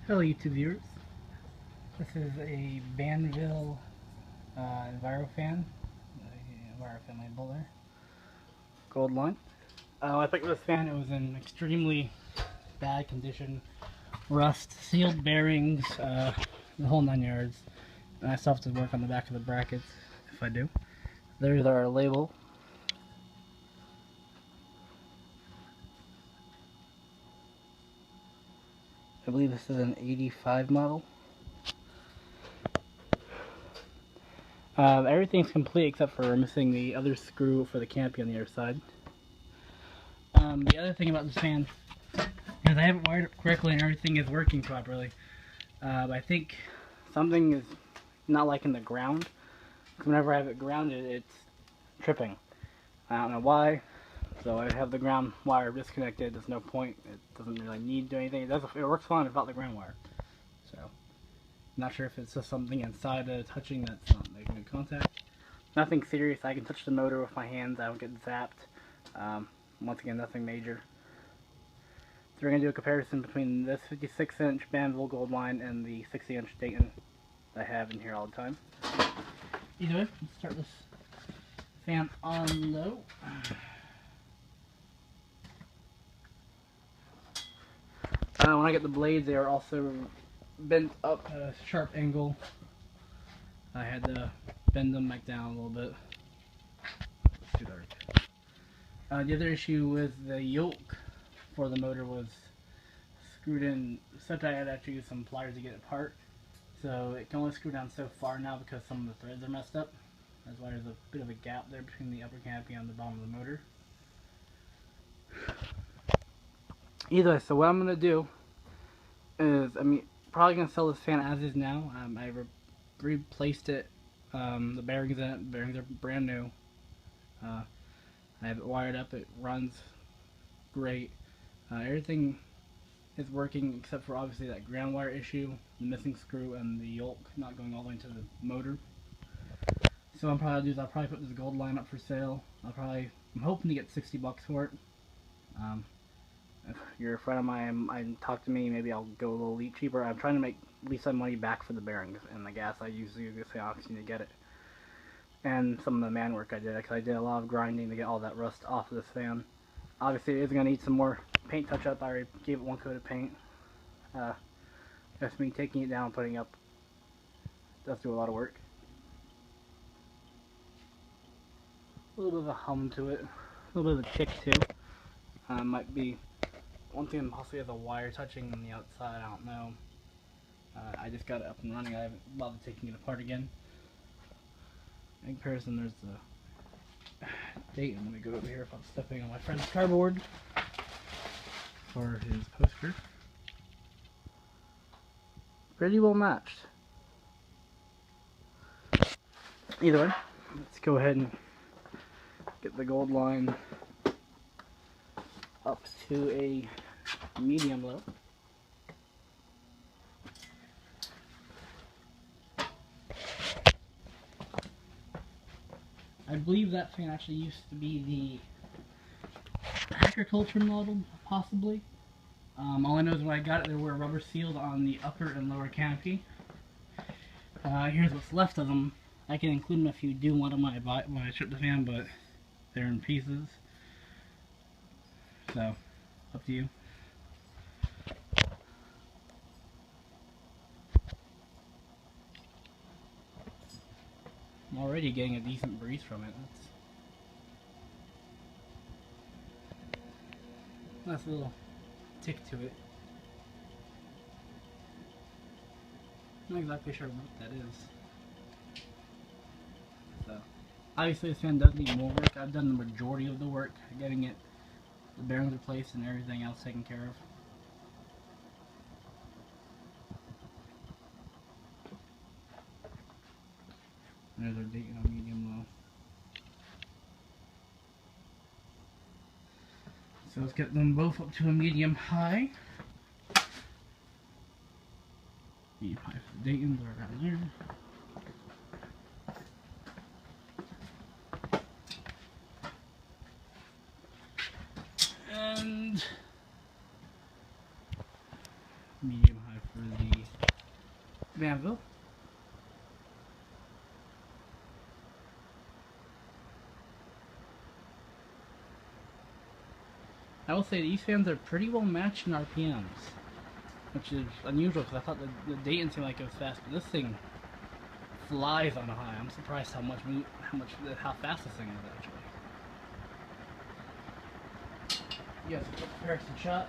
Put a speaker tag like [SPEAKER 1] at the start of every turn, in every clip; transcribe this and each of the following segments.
[SPEAKER 1] Hello YouTube viewers, this is a Banvil envirofan, label there, gold line. I picked up this fan, it was in extremely bad condition, rust, sealed bearings, the whole 9 yards, and I still have to work on the back of the brackets if I do. There's our label. I believe this is an 85 model. Everything's complete except for missing the other screw for the canopy on the other side. The other thing about this fan is I have it wired up correctly and everything is working properly. I think something is not liking the ground. Whenever I have it grounded, it's tripping. I don't know why. So I have the ground wire disconnected. There's no point. It doesn't really need to do anything. It works fine without the ground wire. So I'm not sure if it's just something inside touching that's not making good contact. Nothing serious. I can touch the motor with my hands. I don't get zapped. Once again, nothing major. So we're going to do a comparison between this 56-inch Banvil gold line and the 60-inch Dayton that I have in here all the time. Either way, let's start this fan on low. When I get the blades, they are also bent up at a sharp angle. I had to bend them back down a little bit. It's too dark. The other issue with the yoke for the motor was screwed in such I had to actually use some pliers to get it apart. So it can only screw down so far now because some of the threads are messed up. That's why there's a bit of a gap there between the upper canopy and the bottom of the motor. Either way, so what I'm going to do is, probably going to sell this fan as is now. I replaced it, the bearings in it, the bearings are brand new. I have it wired up, it runs great. Everything is working except for obviously that ground wire issue, the missing screw, and the yoke not going all the way into the motor. So what I'm probably do is I'll probably put this gold line up for sale. I'm hoping to get $60 for it. If you're a friend of mine and talk to me, maybe I'll go a little cheaper. I'm trying to make at least some money back for the bearings and the gas I used to use the oxygen to get it. And some of the man work I did, because I did a lot of grinding to get all that rust off of this fan. Obviously it is going to need some more paint touch up. I already gave it one coat of paint. Just me taking it down and putting it up does do a lot of work. A little bit of a hum to it, a little bit of a tick too. Might be one thing possibly has a wire touching on the outside, I don't know. I just got it up and running, I haven't bothered taking it apart again. In comparison, there's the date. I'm going to go over here if I'm stepping on my friend's cardboard for his poster. Pretty well matched. Either way, let's go ahead and get the gold line up to a medium low. I believe that fan actually used to be the agriculture model, possibly. All I know is when I got it, they were rubber sealed on the upper and lower canopy. Here's what's left of them. I can include them if you do want them when I ship the fan, but they're in pieces. So, up to you. I'm already getting a decent breeze from it. Nice little tick to it. I'm not exactly sure what that is. So, obviously this fan does need more work. I've done the majority of the work, getting it, the bearings replaced and everything else taken care of. There's our Dayton on medium low. So let's get them both up to a medium high. Medium high for the Dayton's are around there. And medium high for the Banvil. I will say these fans are pretty well matched in RPMs, which is unusual because I thought the Dayton seemed like it was fast, but this thing flies on a high. I'm surprised how fast this thing is actually. Yes, comparison shot.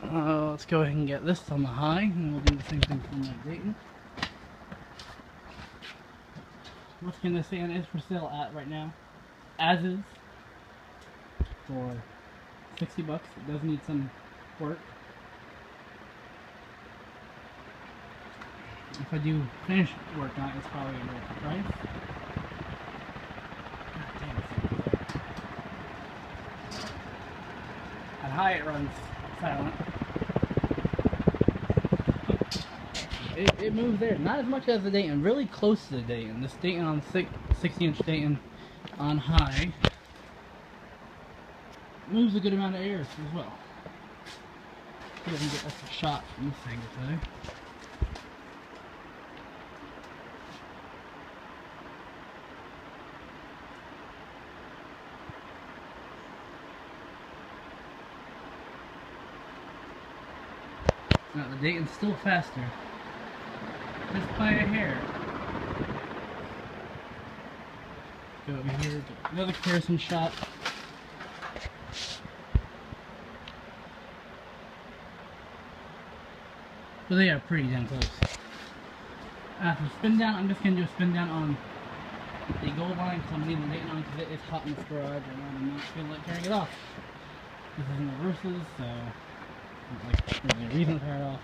[SPEAKER 1] Alright, let's go ahead and get this on the high, and we'll do the same thing for my Dayton. Once again, this fan is for sale at right now, as is, for 60 bucks. It does need some work. If I do finish work on it, it's probably going to be worth the price. God damn, it's so good. At high, it runs silent. It moves there, not as much as the Dayton, really close to the Dayton. This Dayton on 60-inch Dayton on high moves a good amount of air as well. See if I can get us a shot from this angle today. Now the Dayton's still faster. Just by a hair. Go over here, get another comparison shot. So they are pretty damn close. After spin down, I'm just going to do a spin down on the gold line because I'm leaving the Dayton on because it is hot in this garage and I'm not feeling like turning it off. This is in reverses, so there's a reason to turn it off.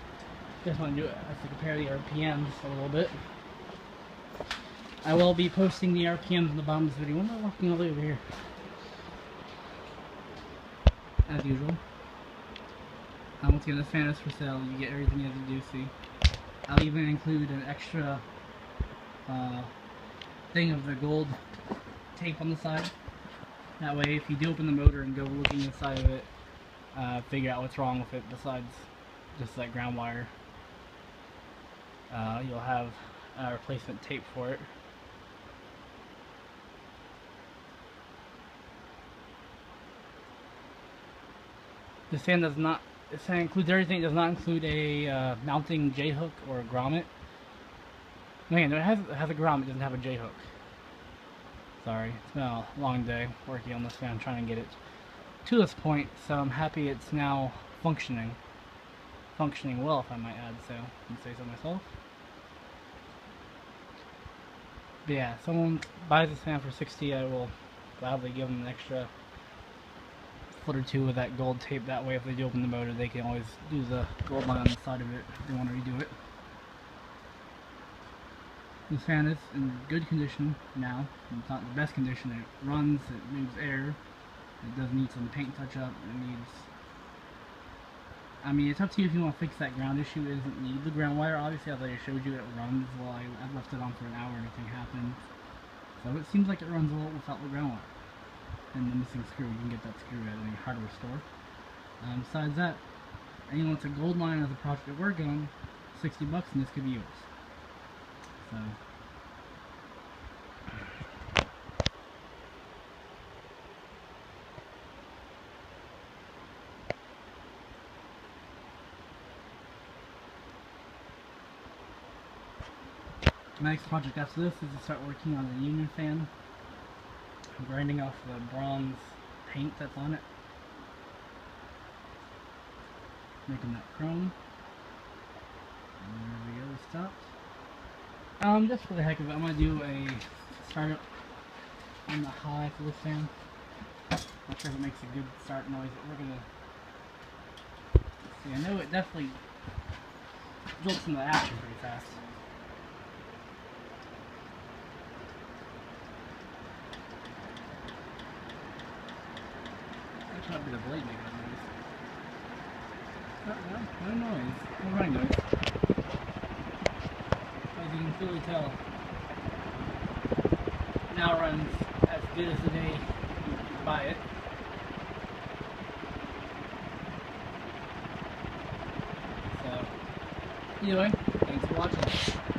[SPEAKER 1] Just want to do it to compare the RPMs a little bit. I will be posting the RPMs in the bottom of this video. Why am I walking all the way over here? As usual. Once again, this fan is for sale. You get everything as you do see. I'll even include an extra thing of the gold tape on the side. That way, if you do open the motor and go looking inside of it, figure out what's wrong with it besides just that ground wire. You'll have a replacement tape for it. This fan does not. This fan includes everything. It does not include a mounting J hook or a grommet. Man, it has a grommet. It doesn't have a J hook. Sorry, it's been a long day working on this fan, trying to get it to this point. So I'm happy it's now functioning well, if I might add so. And say so myself. But yeah, if someone buys this fan for 60, I will gladly give them an extra foot or two of that gold tape. That way, if they do open the motor, they can always do the gold line on the side of it if they want to redo it. This fan is in good condition now. It's not the best condition. It runs, it moves air. It does need some paint touch up. It needs... I mean, it's up to you if you want to fix that ground issue. It doesn't need the ground wire. Obviously, as I showed you, it runs. Well, I've left it on for an hour and nothing happened. So it seems like it runs well without the ground wire. And the missing screw, you can get that screw at any hardware store. Besides that, anyone wants a gold line as a project to work on, 60 bucks and this could be yours. So... My next project after this is to start working on the union fan. I'm grinding off the bronze paint that's on it. Making that chrome. And there we go, it stopped. Just for the heck of it, I'm going to do a startup on the high for this fan. Not sure if it makes a good start noise, but we're going to see. I know it definitely jolts into action pretty fast. Might be the blade making a noise. No noise. No running noise. As you can clearly tell. now runs as good as the day you buy it. So, anyway, thanks for watching.